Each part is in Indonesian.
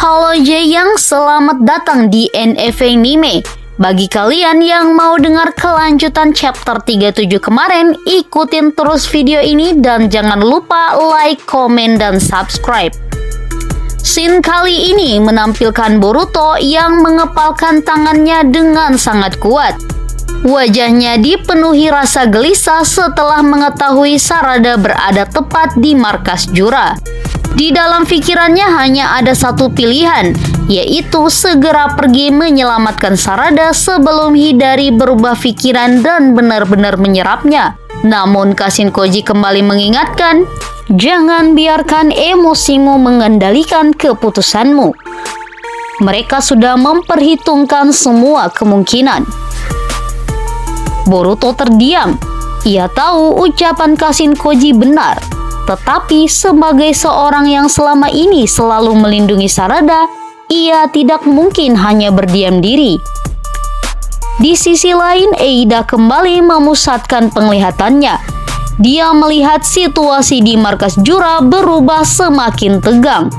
Halo Jeyang, selamat datang di NFA Anime. Bagi kalian yang mau dengar kelanjutan chapter 37 kemarin, ikutin terus video ini dan jangan lupa like, komen, dan subscribe. Scene kali ini menampilkan Boruto yang mengepalkan tangannya dengan sangat kuat. Wajahnya dipenuhi rasa gelisah setelah mengetahui Sarada berada tepat di markas Jura. Di dalam pikirannya hanya ada satu pilihan, yaitu segera pergi menyelamatkan Sarada sebelum Hidari berubah pikiran dan benar-benar menyerapnya. Namun Kashin Koji kembali mengingatkan, jangan biarkan emosimu mengendalikan keputusanmu. Mereka sudah memperhitungkan semua kemungkinan. Boruto terdiam. Ia tahu ucapan Kashin Koji benar. Tetapi sebagai seorang yang selama ini selalu melindungi Sarada, ia tidak mungkin hanya berdiam diri. Di sisi lain, Eida kembali memusatkan penglihatannya. Dia melihat situasi di markas Jura berubah semakin tegang.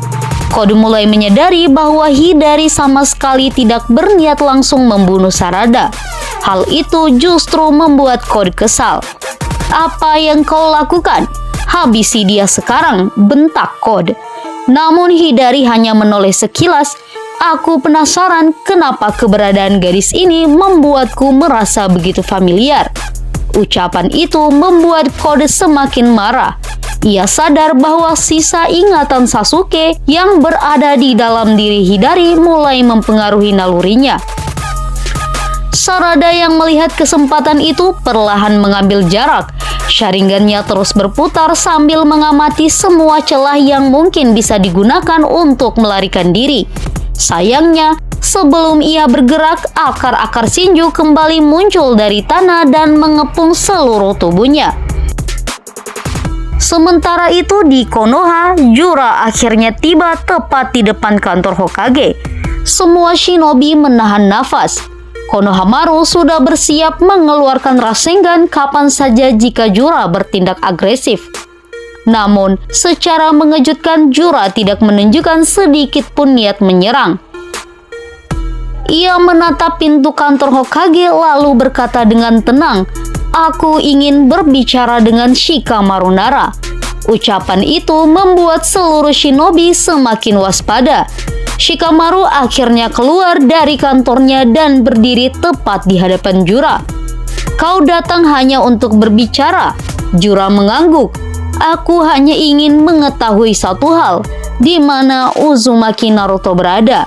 Code mulai menyadari bahwa Hidari sama sekali tidak berniat langsung membunuh Sarada. Hal itu justru membuat Code kesal. Apa yang kau lakukan? Habisi dia sekarang, bentak Code. Namun Hidari hanya menoleh sekilas. Aku penasaran kenapa keberadaan gadis ini membuatku merasa begitu familiar. Ucapan itu membuat Code semakin marah. Ia sadar bahwa sisa ingatan Sasuke yang berada di dalam diri Hidari mulai mempengaruhi nalurinya. Sarada yang melihat kesempatan itu perlahan mengambil jarak. Sharingannya terus berputar sambil mengamati semua celah yang mungkin bisa digunakan untuk melarikan diri. Sayangnya, sebelum ia bergerak, akar-akar Shinju kembali muncul dari tanah dan mengepung seluruh tubuhnya. Sementara itu di Konoha, Jura akhirnya tiba tepat di depan kantor Hokage. Semua shinobi menahan nafas. Konohamaru sudah bersiap mengeluarkan Rasengan kapan saja jika Jura bertindak agresif. Namun, secara mengejutkan Jura tidak menunjukkan sedikit pun niat menyerang. Ia menatap pintu kantor Hokage lalu berkata dengan tenang, "Aku ingin berbicara dengan Shikamaru Nara." Ucapan itu membuat seluruh shinobi semakin waspada. Shikamaru akhirnya keluar dari kantornya dan berdiri tepat di hadapan Jura. "Kau datang hanya untuk berbicara?" Jura mengangguk. "Aku hanya ingin mengetahui satu hal, di mana Uzumaki Naruto berada."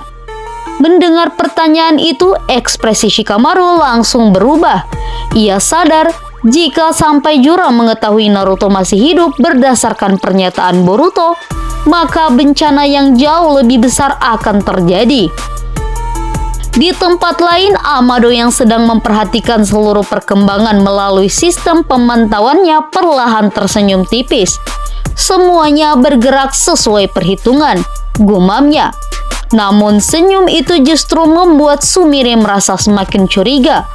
Mendengar pertanyaan itu, ekspresi Shikamaru langsung berubah. Ia sadar jika sampai Jura mengetahui Naruto masih hidup berdasarkan pernyataan Boruto, maka bencana yang jauh lebih besar akan terjadi. Di tempat lain, Amado yang sedang memperhatikan seluruh perkembangan melalui sistem pemantauannya perlahan tersenyum tipis. Semuanya bergerak sesuai perhitungan, gumamnya. Namun senyum itu justru membuat Sumire merasa semakin curiga.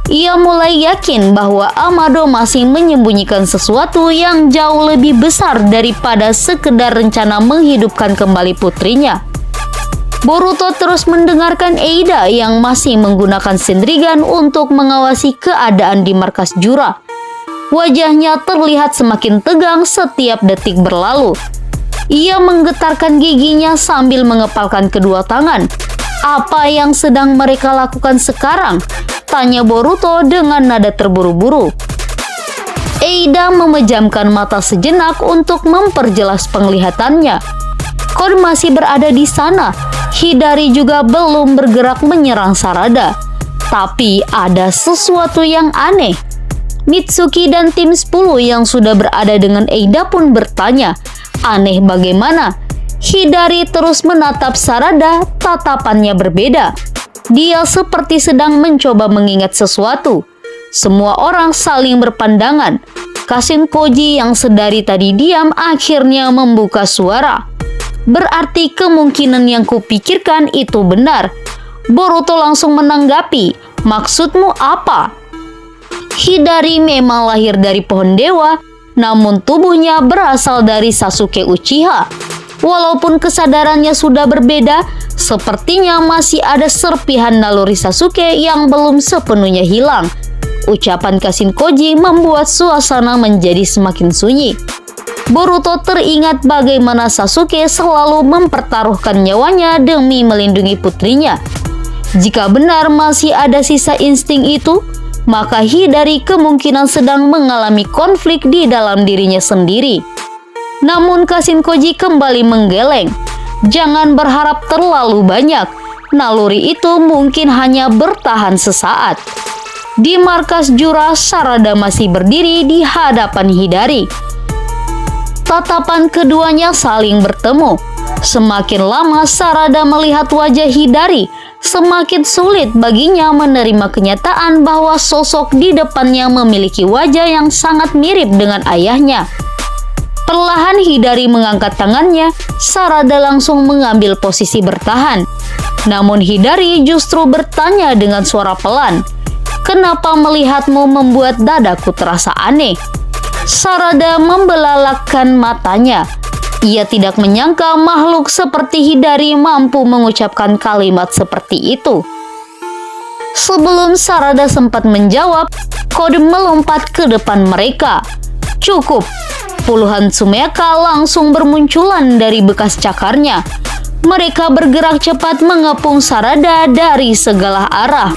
Ia mulai yakin bahwa Amado masih menyembunyikan sesuatu yang jauh lebih besar daripada sekedar rencana menghidupkan kembali putrinya. Boruto terus mendengarkan Eida yang masih menggunakan Shinrigan untuk mengawasi keadaan di markas Jura. Wajahnya terlihat semakin tegang setiap detik berlalu. Ia menggetarkan giginya sambil mengepalkan kedua tangan. "Apa yang sedang mereka lakukan sekarang?" tanya Boruto dengan nada terburu-buru. Eida memejamkan mata sejenak untuk memperjelas penglihatannya. Code masih berada di sana. Hidari juga belum bergerak menyerang Sarada. Tapi ada sesuatu yang aneh. Mitsuki dan tim 10 yang sudah berada dengan Eida pun bertanya, "Aneh bagaimana?" Hidari terus menatap Sarada, tatapannya berbeda. Dia seperti sedang mencoba mengingat sesuatu. Semua orang saling berpandangan. Kashin Koji yang sedari tadi diam akhirnya membuka suara. "Berarti kemungkinan yang kupikirkan itu benar." Boruto langsung menanggapi, "Maksudmu apa?" Hidari memang lahir dari pohon dewa, namun tubuhnya berasal dari Sasuke Uchiha. Walaupun kesadarannya sudah berbeda, sepertinya masih ada serpihan naluri Sasuke yang belum sepenuhnya hilang. Ucapan Kashin Koji membuat suasana menjadi semakin sunyi. Boruto teringat bagaimana Sasuke selalu mempertaruhkan nyawanya demi melindungi putrinya. Jika benar masih ada sisa insting itu, maka Hidari kemungkinan sedang mengalami konflik di dalam dirinya sendiri. Namun Kashin Koji kembali menggeleng. Jangan berharap terlalu banyak. Naluri itu mungkin hanya bertahan sesaat. Di markas Jura, Sarada masih berdiri di hadapan Hidari. Tatapan keduanya saling bertemu. Semakin lama Sarada melihat wajah Hidari, semakin sulit baginya menerima kenyataan bahwa sosok di depannya memiliki wajah yang sangat mirip dengan ayahnya. Perlahan Hidari mengangkat tangannya, Sarada langsung mengambil posisi bertahan. Namun Hidari justru bertanya dengan suara pelan, "Kenapa melihatmu membuat dadaku terasa aneh?" Sarada membelalakkan matanya. Ia tidak menyangka makhluk seperti Hidari mampu mengucapkan kalimat seperti itu. Sebelum Sarada sempat menjawab, Kode melompat ke depan mereka. Cukup. Puluhan Tsumeaka langsung bermunculan dari bekas cakarnya. Mereka bergerak cepat mengepung Sarada dari segala arah.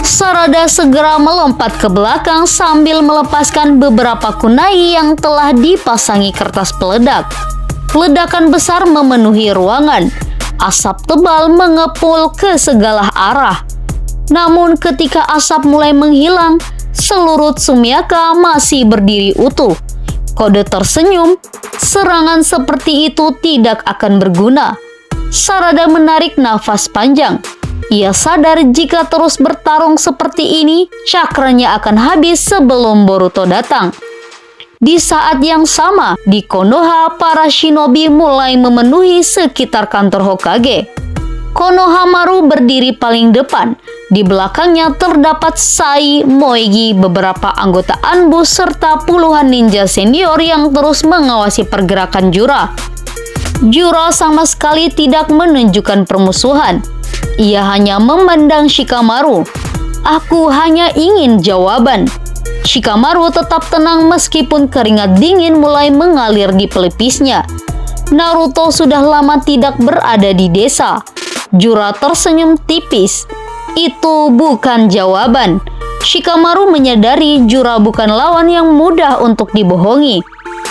Sarada segera melompat ke belakang sambil melepaskan beberapa kunai yang telah dipasangi kertas peledak. Ledakan besar memenuhi ruangan. Asap tebal mengepul ke segala arah. Namun ketika asap mulai menghilang, seluruh Tsumeaka masih berdiri utuh. Kode tersenyum, serangan seperti itu tidak akan berguna. Sarada menarik nafas panjang. Ia sadar jika terus bertarung seperti ini, cakranya akan habis sebelum Boruto datang. Di saat yang sama, di Konoha, para shinobi mulai memenuhi sekitar kantor Hokage. Konohamaru berdiri paling depan. Di belakangnya terdapat Sai, Moegi, beberapa anggota Anbu, serta puluhan ninja senior yang terus mengawasi pergerakan Jura. Jura sama sekali tidak menunjukkan permusuhan. Ia hanya memandang Shikamaru. "Aku hanya ingin jawaban." Shikamaru tetap tenang meskipun keringat dingin mulai mengalir di pelipisnya. Naruto sudah lama tidak berada di desa. Jura tersenyum tipis. Itu bukan jawaban. Shikamaru menyadari Jura bukan lawan yang mudah untuk dibohongi.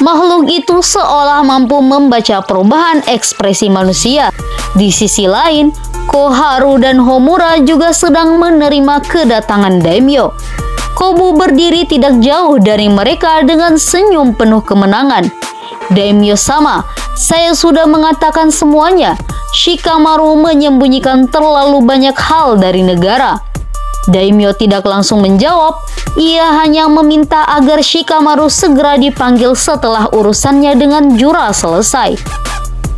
Makhluk itu seolah mampu membaca perubahan ekspresi manusia. Di sisi lain, Koharu dan Homura juga sedang menerima kedatangan daimyo. Kobu berdiri tidak jauh dari mereka dengan senyum penuh kemenangan. "Daimyo sama, saya sudah mengatakan semuanya." Shikamaru menyembunyikan terlalu banyak hal dari negara. Daimyo tidak langsung menjawab. Ia hanya meminta agar Shikamaru segera dipanggil setelah urusannya dengan Jura selesai.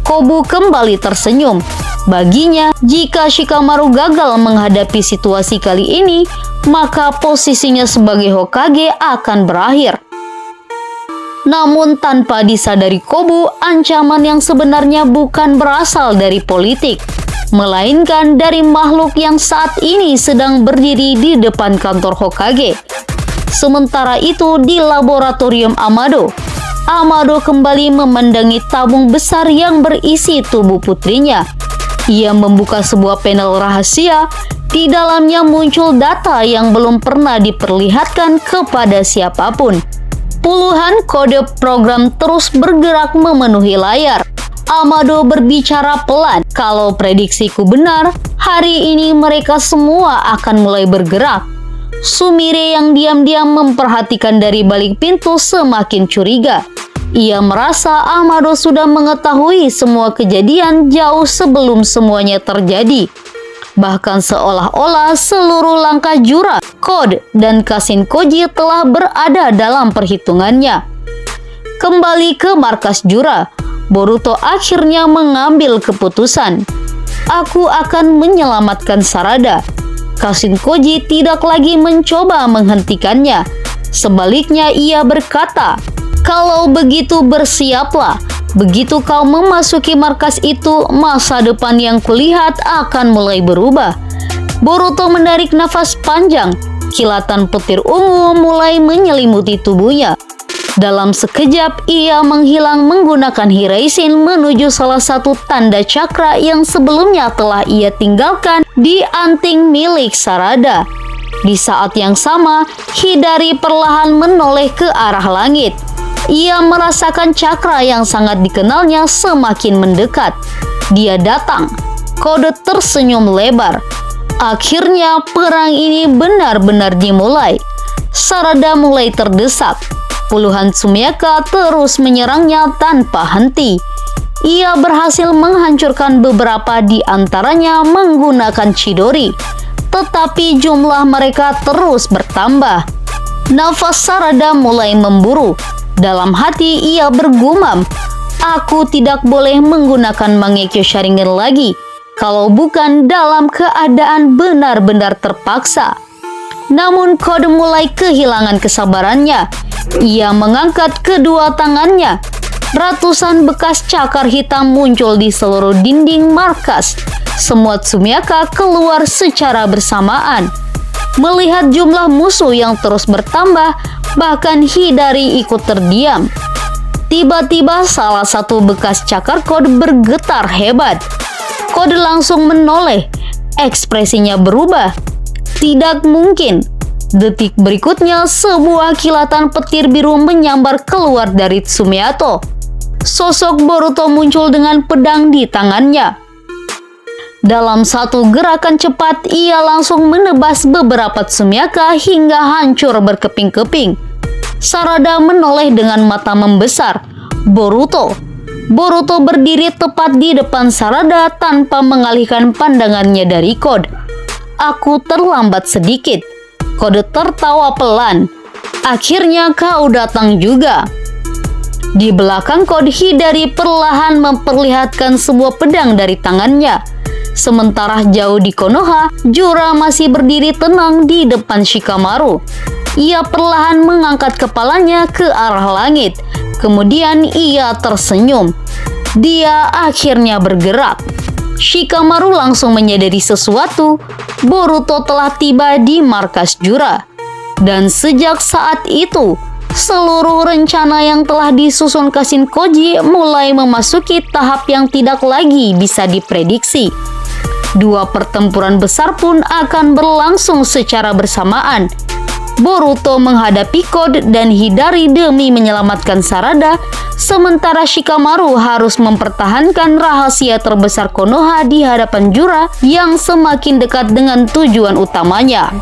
Kobu kembali tersenyum. Baginya, jika Shikamaru gagal menghadapi situasi kali ini, maka posisinya sebagai Hokage akan berakhir. Namun tanpa disadari Kobu, ancaman yang sebenarnya bukan berasal dari politik, melainkan dari makhluk yang saat ini sedang berdiri di depan kantor Hokage. Sementara itu di laboratorium Amado, Amado kembali memandangi tabung besar yang berisi tubuh putrinya. Ia membuka sebuah panel rahasia. Di dalamnya muncul data yang belum pernah diperlihatkan kepada siapapun. Puluhan kode program terus bergerak memenuhi layar. Amado berbicara pelan. "Kalau prediksiku benar, hari ini mereka semua akan mulai bergerak." Sumire yang diam-diam memperhatikan dari balik pintu semakin curiga. Ia merasa Amado sudah mengetahui semua kejadian jauh sebelum semuanya terjadi. Bahkan seolah-olah seluruh langkah Jura, Kode, dan Kashin Koji telah berada dalam perhitungannya. Kembali ke markas Jura, Boruto akhirnya mengambil keputusan. "Aku akan menyelamatkan Sarada." Kashin Koji tidak lagi mencoba menghentikannya. Sebaliknya ia berkata, "Kalau begitu bersiaplah. Begitu kau memasuki markas itu, masa depan yang kulihat akan mulai berubah. Boruto menarik nafas panjang. Kilatan petir ungu mulai menyelimuti tubuhnya. Dalam sekejap, ia menghilang menggunakan Hiraishin menuju salah satu tanda cakra yang sebelumnya telah ia tinggalkan di anting milik Sarada. Di saat yang sama, Hidari perlahan menoleh ke arah langit. Ia merasakan cakra yang sangat dikenalnya semakin mendekat. Dia datang. Kode tersenyum lebar. Akhirnya perang ini benar-benar dimulai. Sarada mulai terdesak. Puluhan Sumiaka terus menyerangnya tanpa henti. Ia berhasil menghancurkan beberapa di antaranya menggunakan Chidori. Tetapi jumlah mereka terus bertambah. Nafas Sarada mulai memburu. Dalam hati ia bergumam, "Aku tidak boleh menggunakan Mangekyo Sharingan lagi, kalau bukan dalam keadaan benar-benar terpaksa." Namun Kode mulai kehilangan kesabarannya. Ia mengangkat kedua tangannya. Ratusan bekas cakar hitam muncul di seluruh dinding markas. Semua Tsumiaka keluar secara bersamaan. Melihat jumlah musuh yang terus bertambah, bahkan Hidari ikut terdiam. Tiba-tiba salah satu bekas cakar Kode bergetar hebat. Kode langsung menoleh. Ekspresinya berubah. Tidak mungkin. Detik berikutnya, sebuah kilatan petir biru menyambar keluar dari Tsumiato. Sosok Boruto muncul dengan pedang di tangannya. Dalam satu gerakan cepat, ia langsung menebas beberapa Tsumiaka hingga hancur berkeping-keping. Sarada menoleh dengan mata membesar. Boruto berdiri tepat di depan Sarada tanpa mengalihkan pandangannya dari Kode. "Aku terlambat sedikit." Kode tertawa pelan. "Akhirnya kau datang juga." Di belakang Kode, Hidari perlahan memperlihatkan sebuah pedang dari tangannya. Sementara jauh di Konoha, Jura masih berdiri tenang di depan Shikamaru. Ia perlahan mengangkat kepalanya ke arah langit. Kemudian ia tersenyum. Dia akhirnya bergerak. Shikamaru langsung menyadari sesuatu. Boruto telah tiba di markas Jura. Dan sejak saat itu, seluruh rencana yang telah disusun Kashin Koji mulai memasuki tahap yang tidak lagi bisa diprediksi. Dua pertempuran besar pun akan berlangsung secara bersamaan. Boruto menghadapi Kode dan Hidari demi menyelamatkan Sarada, sementara Shikamaru harus mempertahankan rahasia terbesar Konoha di hadapan Jura yang semakin dekat dengan tujuan utamanya.